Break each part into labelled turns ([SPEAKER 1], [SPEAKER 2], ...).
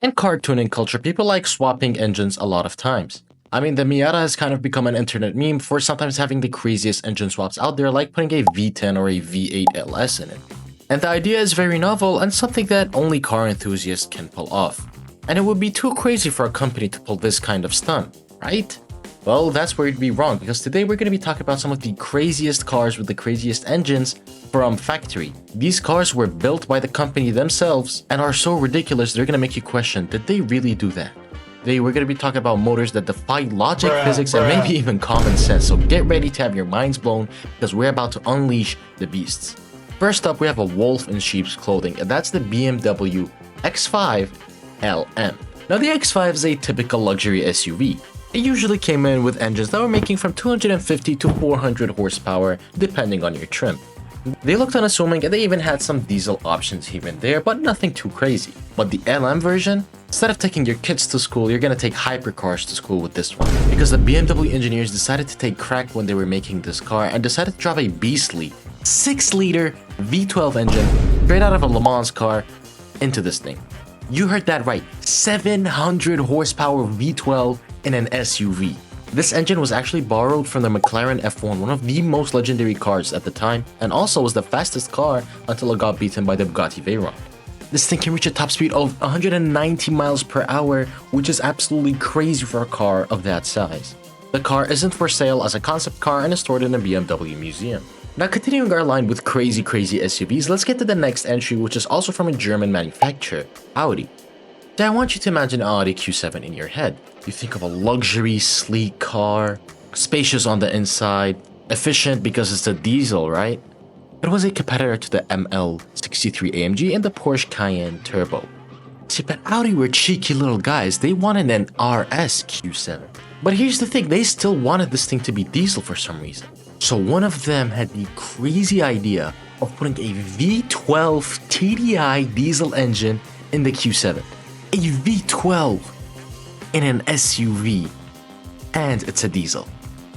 [SPEAKER 1] In car tuning culture, people like swapping engines a lot of times. I mean, the Miata has kind of become an internet meme for sometimes having the craziest engine swaps out there, like putting a V10 or a V8 LS in it. And the idea is very novel and something that only car enthusiasts can pull off. And it would be too crazy for a company to pull this kind of stunt, right? Well, that's where you'd be wrong, because today we're going to be talking about some of the craziest cars with the craziest engines from factory. These cars were built by the company themselves and are so ridiculous they're going to make you question, did they really do that? Today we're going to be talking about motors that defy logic, physics, and maybe even common sense, so get ready to have your minds blown because we're about to unleash the beasts. First up, we have a wolf in sheep's clothing, and that's the BMW X5 LM. Now the X5 is a typical luxury SUV. It usually came in with engines that were making from 250 to 400 horsepower depending on your trim. They looked unassuming and they even had some diesel options here and there, but nothing too crazy. But the LM version, instead of taking your kids to school, you're gonna take hypercars to school with this one. Because the BMW engineers decided to take crack when they were making this car and decided to drop a beastly 6-liter V12 engine straight out of a Le Mans car into this thing. You heard that right, 700 horsepower V12 in an SUV. This engine was actually borrowed from the McLaren F1, one of the most legendary cars at the time, and also was the fastest car until it got beaten by the Bugatti Veyron. This thing can reach a top speed of 190 miles per hour, which is absolutely crazy for a car of that size. The car isn't for sale as a concept car and is stored in a BMW museum. Now continuing our line with crazy SUVs, let's get to the next entry, which is also from a German manufacturer, Audi. Now I want you to imagine an Audi Q7 in your head. You think of a luxury, sleek car, spacious on the inside, efficient because it's a diesel, right? It was a competitor to the ML63 AMG and the Porsche Cayenne Turbo. See, but Audi were cheeky little guys, they wanted an RS Q7. But here's the thing, they still wanted this thing to be diesel for some reason. So one of them had the crazy idea of putting a V12 TDI diesel engine in the Q7. A V12 in an SUV, and it's a diesel.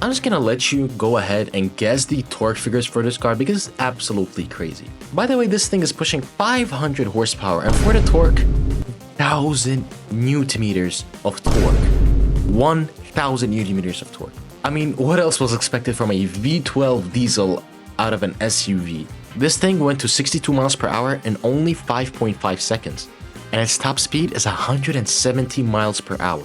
[SPEAKER 1] I'm just gonna let you go ahead and guess the torque figures for this car because it's absolutely crazy. By the way, this thing is pushing 500 horsepower, and for the torque, 1,000 newton meters of torque. 1,000 newton meters of torque. I mean, what else was expected from a V12 diesel out of an SUV? This thing went to 62 miles per hour in only 5.5 seconds. And its top speed is 170 miles per hour.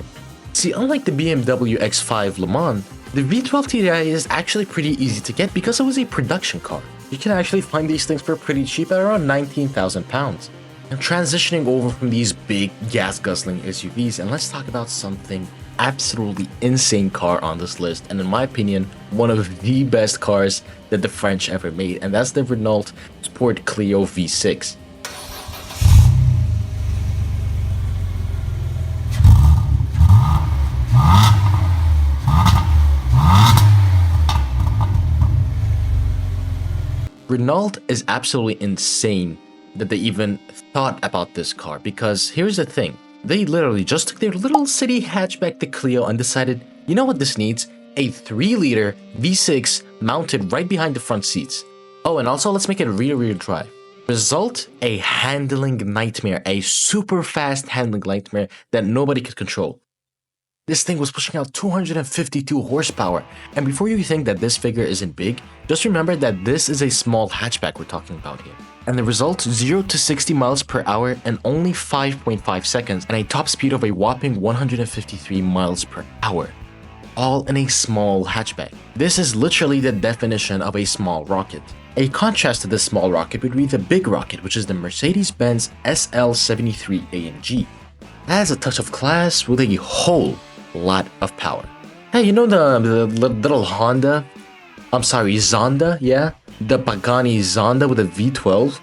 [SPEAKER 1] See, unlike the BMW X5 Le Mans, the V12 TDI is actually pretty easy to get because it was a production car. You can actually find these things for pretty cheap at around 19,000 pounds. And transitioning over from these big gas-guzzling SUVs, and let's talk about something absolutely insane car on this list, and in my opinion, one of the best cars that the French ever made, and that's the Renault Sport Clio V6. Renault is absolutely insane that they even thought about this car, because here's the thing, they literally just took their little city hatchback, the Clio, and decided, you know what this needs? A 3-liter V6 mounted right behind the front seats. Oh, and also let's make it rear drive. Result, a handling nightmare, a super fast handling nightmare that nobody could control. This thing was pushing out 252 horsepower, and before you think that this figure isn't big, just remember that this is a small hatchback we're talking about here. And the result, 0 to 60 miles per hour in only 5.5 seconds and a top speed of a whopping 153 miles per hour. All in a small hatchback. This is literally the definition of a small rocket. A contrast to this small rocket would be the big rocket, which is the Mercedes-Benz SL73 AMG. It has a touch of class with a whole lot of power. Hey, you know the little Honda? I'm sorry, Zonda, yeah? The Pagani Zonda with a V12?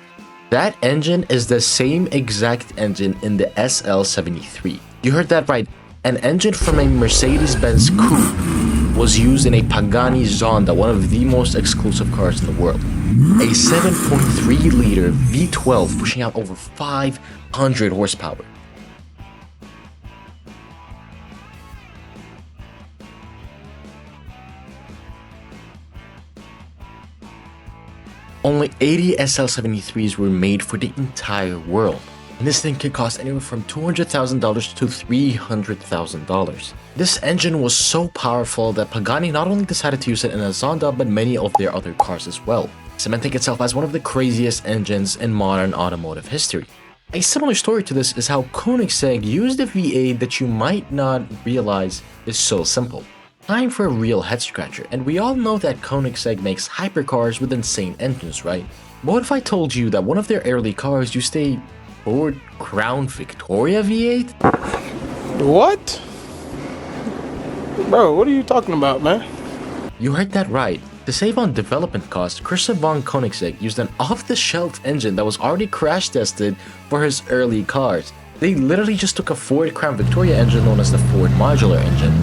[SPEAKER 1] That engine is the same exact engine in the SL73. You heard that right. An engine from a Mercedes-Benz coupe was used in a Pagani Zonda, one of the most exclusive cars in the world. A 7.3-liter V12 pushing out over 500 horsepower. Only 80 SL73s were made for the entire world. and this thing could cost anywhere from $200,000 to $300,000. This engine was so powerful that Pagani not only decided to use it in a Zonda but many of their other cars as well, cementing itself as one of the craziest engines in modern automotive history. A similar story to this is how Koenigsegg used a V8 that you might not realize is so simple. Time for a real head scratcher, and we all know that Koenigsegg makes hypercars with insane engines, right? But what if I told you that one of their early cars used a Ford Crown Victoria V8?
[SPEAKER 2] What? Bro, what are you talking about, man?
[SPEAKER 1] You heard that right. To save on development costs, Christoph von Koenigsegg used an off-the-shelf engine that was already crash-tested for his early cars. They literally just took a Ford Crown Victoria engine known as the Ford Modular engine,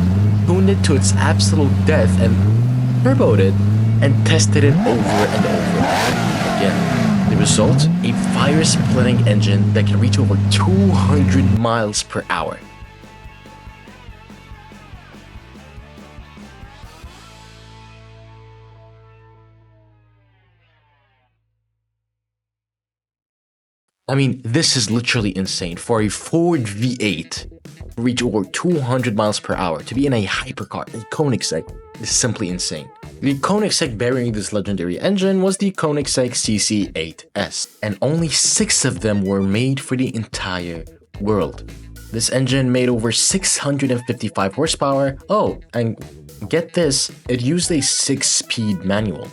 [SPEAKER 1] tuned it to its absolute death and turboed it, and tested it over and over again. The result? A fire-splitting engine that can reach over 200 miles per hour. I mean, this is literally insane. For a Ford V8 to reach over 200 miles per hour to be in a hypercar in Koenigsegg is simply insane. The Koenigsegg bearing this legendary engine was the Koenigsegg CC8S, and only 6 of them were made for the entire world. This engine made over 655 horsepower. Oh, and get this, it used a 6-speed manual.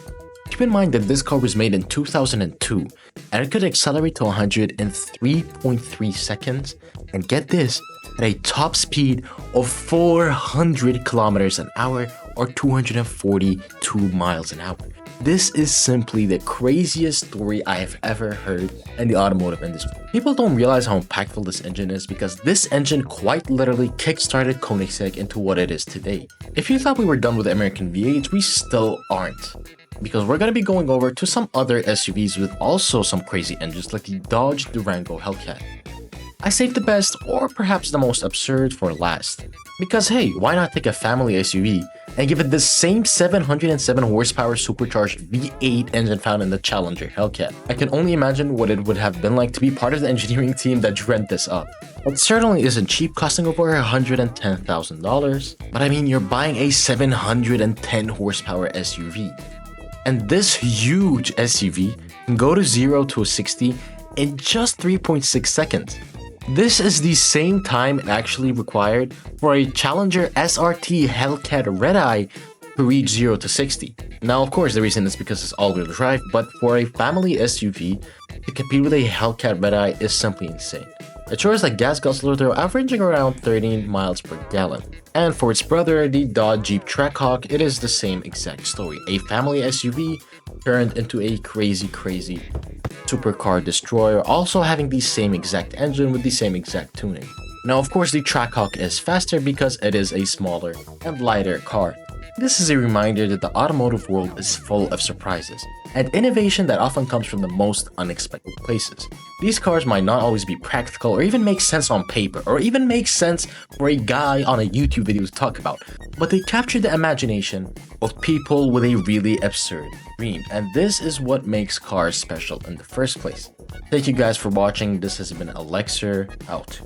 [SPEAKER 1] Keep in mind that this car was made in 2002 and it could accelerate to 100 in 3.3 seconds, and get this, at a top speed of 400 kilometers an hour or 242 miles an hour. This is simply the craziest story I have ever heard in the automotive industry. People don't realize how impactful this engine is because this engine quite literally kickstarted Koenigsegg into what it is today. If you thought we were done with American V8s, we still aren't, because we're going to be going over to some other SUVs with also some crazy engines like the Dodge Durango Hellcat. I saved the best, or perhaps the most absurd, for last. Because hey, why not take a family SUV and give it the same 707 horsepower supercharged V8 engine found in the Challenger Hellcat? I can only imagine what it would have been like to be part of the engineering team that dreamt this up. It certainly isn't cheap, costing over $110,000, but I mean, you're buying a 710 horsepower SUV. And this huge SUV can go to 0 to 60 in just 3.6 seconds. This is the same time it actually required for a Challenger SRT Hellcat Red-Eye to reach 0 to 60. Now, of course, the reason is because it's all-wheel drive, but for a family SUV to compete with a Hellcat Red-Eye is simply insane. It shows like gas guzzler, they're averaging around 13 miles per gallon. And for its brother, the Dodge Jeep Trackhawk, it is the same exact story. A family SUV turned into a crazy supercar destroyer, also having the same exact engine with the same exact tuning. Now, of course, the Trackhawk is faster because it is a smaller and lighter car. This is a reminder that the automotive world is full of surprises and innovation that often comes from the most unexpected places. These cars might not always be practical or even make sense on paper or even make sense for a guy on a YouTube video to talk about, but they capture the imagination of people with a really absurd dream, and this is what makes cars special in the first place. Thank you guys for watching. This has been Alexer out.